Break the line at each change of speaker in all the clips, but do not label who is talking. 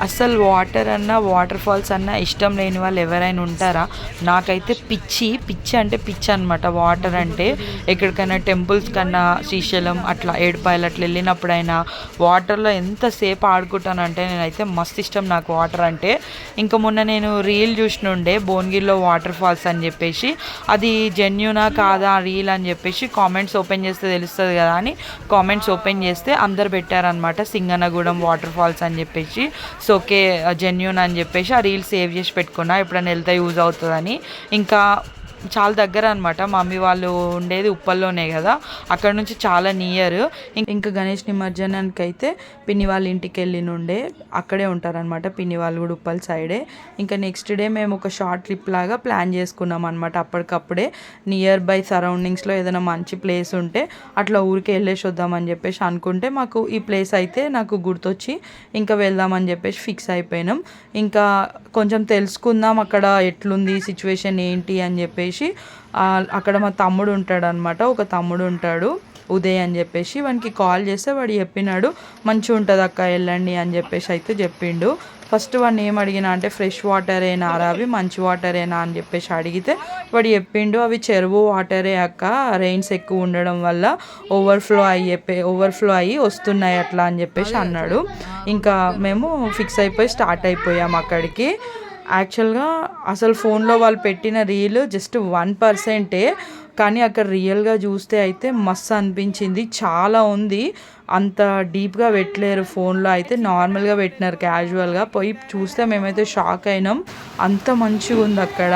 అసలు వాటర్ అన్నా water falls అన్నా ఇష్టం లేని వాళ్ళు ఎవరైనా ఉంటారా? నాకైతే పిచ్చి పిచ్చి అంటే పిచ్చి అనమాట వాటర్ అంటే. ఎక్కడికైనా టెంపుల్స్ కన్నా శ్రీశైలం అట్లా ఏడుపాయలు అట్లా వెళ్ళినప్పుడైనా వాటర్లో ఎంతసేపు ఆడుకుంటానంటే నేనైతే మస్తు ఇష్టం నాకు వాటర్ అంటే. ఇంకా మొన్న నేను రీల్ చూసినుండే భువనగిరిలో వాటర్ ఫాల్స్ అని చెప్పేసి, అది జెన్యూనా కాదా రీల్ అని చెప్పేసి కామెంట్స్ ఓపెన్ చేస్తే తెలుస్తుంది కదా అని కామెంట్స్ ఓపెన్ చేస్తే అందరు పెట్టారనమాట సింగనగూడెం వాటర్ ఫాల్స్ అని చెప్పేసి. సో ఓకే జెన్యూన్ అని చెప్పేసి ఆ రీల్ సేవ్ చేసి పెట్టుకున్నా, ఎప్పుడైనా వెళ్తే యూజ్ అవుతుందని. ఇంకా చాలా దగ్గర అనమాట, మమ్మీ వాళ్ళు ఉండేది ఉప్పల్లోనే కదా, అక్కడ నుంచి చాలా నియర్. ఇంకా గణేష్ నిమజ్జనానికి అయితే పిన్ని వాళ్ళ ఇంటికి నుండే అక్కడే ఉంటారనమాట, పిన్ని వాళ్ళు కూడా ఉప్పల్ సైడే. ఇంకా నెక్స్ట్ డే మేము ఒక షార్ట్ ట్రిప్ లాగా ప్లాన్ చేసుకున్నాం అనమాట. అప్పటికప్పుడే నియర్ బై సరౌండింగ్స్లో ఏదైనా మంచి ప్లేస్ ఉంటే అట్లా ఊరికి వెళ్ళేసి వద్దామని చెప్పేసి అనుకుంటే మాకు ఈ ప్లేస్ అయితే నాకు గుర్తొచ్చి ఇంకా వెళ్దామని చెప్పేసి ఫిక్స్ అయిపోయినాం. ఇంకా కొంచెం తెలుసుకుందాం అక్కడ ఎట్లుంది సిచ్యువేషన్ ఏంటి అని చెప్పేసి అక్కడ మా తమ్ముడు ఉంటాడు అనమాట, ఒక తమ్ముడు ఉంటాడు ఉదయ్ అని చెప్పేసి. వానికి కాల్ చేస్తే వాడు చెప్పినాడు మంచిగా ఉంటుంది అక్క వెళ్ళండి అని చెప్పేసి అయితే చెప్పిండు. ఫస్ట్ వాడిని ఏం అడిగినా అంటే ఫ్రెష్ వాటరేనా అవి మంచి వాటరేనా అని చెప్పేసి అడిగితే వాడు చెప్పిండు అవి చెరువు వాటరే అక్క, రెయిన్స్ ఎక్కువ ఉండడం వల్ల ఓవర్ఫ్లో అయ్యి వస్తున్నాయి అట్లా అని చెప్పేసి అన్నాడు. ఇంకా మేము ఫిక్స్ అయిపోయి స్టార్ట్ అయిపోయాం అక్కడికి. యాక్చువల్గా అసలు ఫోన్లో వాళ్ళు పెట్టిన రీల్ జస్ట్ 1%, కానీ అక్కడ రియల్గా చూస్తే అయితే మస్తు అనిపించింది. చాలా ఉంది, అంత డీప్గా పెట్టలేరు ఫోన్లో, అయితే నార్మల్గా పెట్టినారు క్యాజువల్గా. పోయి చూస్తే మేమైతే షాక్ అయినాం, అంత మంచిగా ఉంది అక్కడ.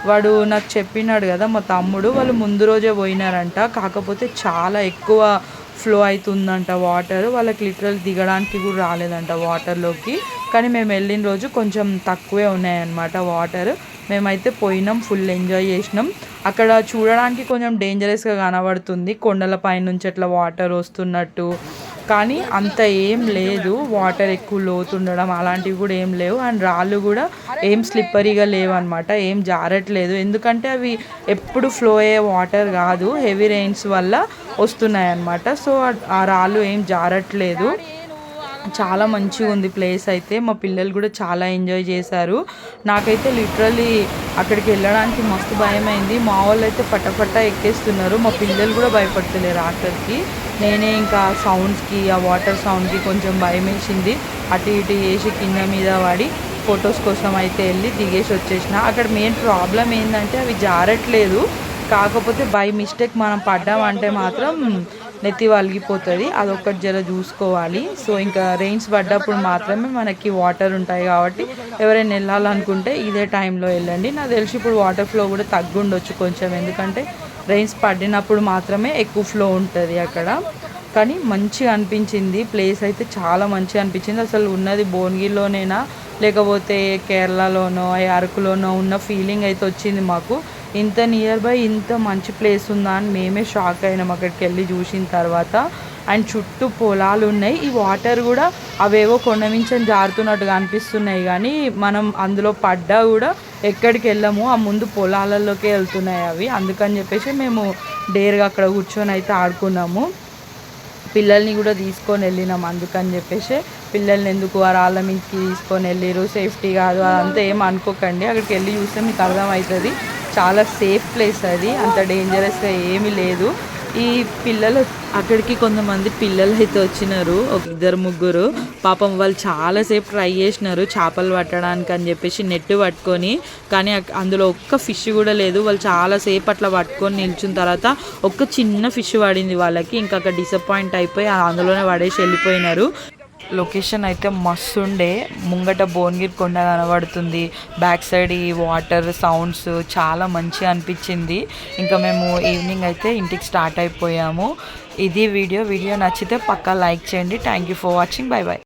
వాడు నాకు చెప్పినాడు కదా మా తమ్ముడు, వాళ్ళు ముందు రోజే పోయినారంట, కాకపోతే చాలా ఎక్కువ ఫ్లో అవుతుందంట వాటర్, వాళ్ళకి లిటరల్ దిగడానికి కూడా రాలేదంట వాటర్లోకి. కానీ మేము వెళ్ళిన రోజు కొంచెం తక్కువే ఉన్నాయన్నమాట వాటర్. మేమైతే పోయినాం, ఫుల్ ఎంజాయ్ చేసినాం. అక్కడ చూడడానికి కొంచెం డేంజరస్గా కనబడుతుంది, కొండల పైనుంచి అట్లా వాటర్ వస్తున్నట్టు, కానీ అంత ఏం లేదు. వాటర్ ఎక్కువ లోతుండడం అలాంటివి కూడా ఏం లేవు. అండ్ రాళ్ళు కూడా ఏం స్లిప్పరీగా లేవు అనమాట, ఏం జారట్లేదు. ఎందుకంటే అవి ఎప్పుడు ఫ్లో అయ్యే వాటర్ కాదు, హెవీ రెయిన్స్ వల్ల వస్తున్నాయి అన్నమాట. సో ఆ రాళ్ళు ఏం జారట్లేదు. చాలా మంచిగా ఉంది ప్లేస్ అయితే. మా పిల్లలు కూడా చాలా ఎంజాయ్ చేశారు. నాకైతే లిటరల్లీ అక్కడికి వెళ్ళడానికి మస్తు భయమైంది. మా వాళ్ళు అయితే పట్టపట్ట ఎక్కేస్తున్నారు, మా పిల్లలు కూడా భయపడతలేరు ఆఖరికి. నేనే ఇంకా సౌండ్స్కి ఆ వాటర్ సౌండ్కి కొంచెం భయం వేసింది, అటు ఇటు వేసి కింద మీద పడి ఫొటోస్ కోసం అయితే వెళ్ళి దిగేసి వచ్చేసిన. అక్కడ మెయిన్ ప్రాబ్లం ఏంటంటే అవి జారట్లేదు, కాకపోతే బై మిస్టేక్ మనం పడ్డామంటే మాత్రం నెత్తి వలిగిపోతుంది, అదొక్కటి జర చూసుకోవాలి. సో ఇంకా రెయిన్స్ పడ్డప్పుడు మాత్రమే మనకి వాటర్ ఉంటాయి కాబట్టి ఎవరైనా వెళ్ళాలనుకుంటే ఇదే టైంలో వెళ్ళండి. నాకు తెలిసి ఇప్పుడు వాటర్ ఫ్లో కూడా తగ్గుండొచ్చు కొంచెం, ఎందుకంటే రెయిన్స్ పడినప్పుడు మాత్రమే ఎక్కువ ఫ్లో ఉంటుంది అక్కడ. కానీ మంచిగా అనిపించింది ప్లేస్ అయితే, చాలా మంచిగా అనిపించింది. అసలు ఉన్నది భువనగిరిలోనేనా లేకపోతే కేరళలోనో అరకులోనో ఉన్న ఫీలింగ్ అయితే వచ్చింది మాకు. ఇంత నియర్ బై ఇంత మంచి ప్లేస్ ఉందా అని మేమే షాక్ అయినాం అక్కడికి వెళ్ళి చూసిన తర్వాత. అండ్ చుట్టూ పొలాలు ఉన్నాయి, ఈ వాటర్ కూడా అవేవో కొండ మించని జారుతున్నట్టుగా అనిపిస్తున్నాయి, కానీ మనం అందులో పడ్డా కూడా ఎక్కడికి వెళ్ళము, ఆ ముందు పొలాలలోకే వెళ్తున్నాయి అవి. అందుకని చెప్పేసి మేము డేర్గా అక్కడ కూర్చొని అయితే ఆడుకున్నాము. పిల్లల్ని కూడా తీసుకొని వెళ్ళినాం, అందుకని చెప్పేసి పిల్లల్ని ఎందుకు ఆ రాళ్ళ మీదకి తీసుకొని వెళ్ళిరు, సేఫ్టీ కాదు అదంతా ఏం అనుకోకండి. అక్కడికి వెళ్ళి చూస్తే మీకు అర్థమవుతుంది, చాలా సేఫ్ ప్లేస్ అది, అంత డేంజరస్గా ఏమీ లేదు. ఈ పిల్లలు అక్కడికి కొంతమంది పిల్లలు అయితే వచ్చినారు, ఒక 2-3, పాపం వాళ్ళు చాలాసేపు ట్రై చేసినారు చేపలు పట్టడానికి అని చెప్పేసి నెట్ పట్టుకొని, కానీ అందులో ఒక్క ఫిష్ కూడా లేదు. వాళ్ళు చాలాసేపు అట్లా పట్టుకొని నిల్చున్న తర్వాత ఒక్క చిన్న ఫిష్ పడింది వాళ్ళకి, ఇంకా అక్కడ డిసప్పాయింట్ అయిపోయి అందులోనే పడేసి వెళ్ళిపోయినారు. లొకేషన్ అయితే మస్తు ఉండే, ముంగట భువనగిరి కొండ కనబడుతుంది, బ్యాక్ సైడ్ ఈ వాటర్ సౌండ్స్ చాలా మంచిగా అనిపించింది. ఇంకా మేము ఈవినింగ్ అయితే ఇంటికి స్టార్ట్ అయిపోయాము. ఇది వీడియో నచ్చితే పక్కా లైక్ చేయండి. Thank you for watching. Bye bye.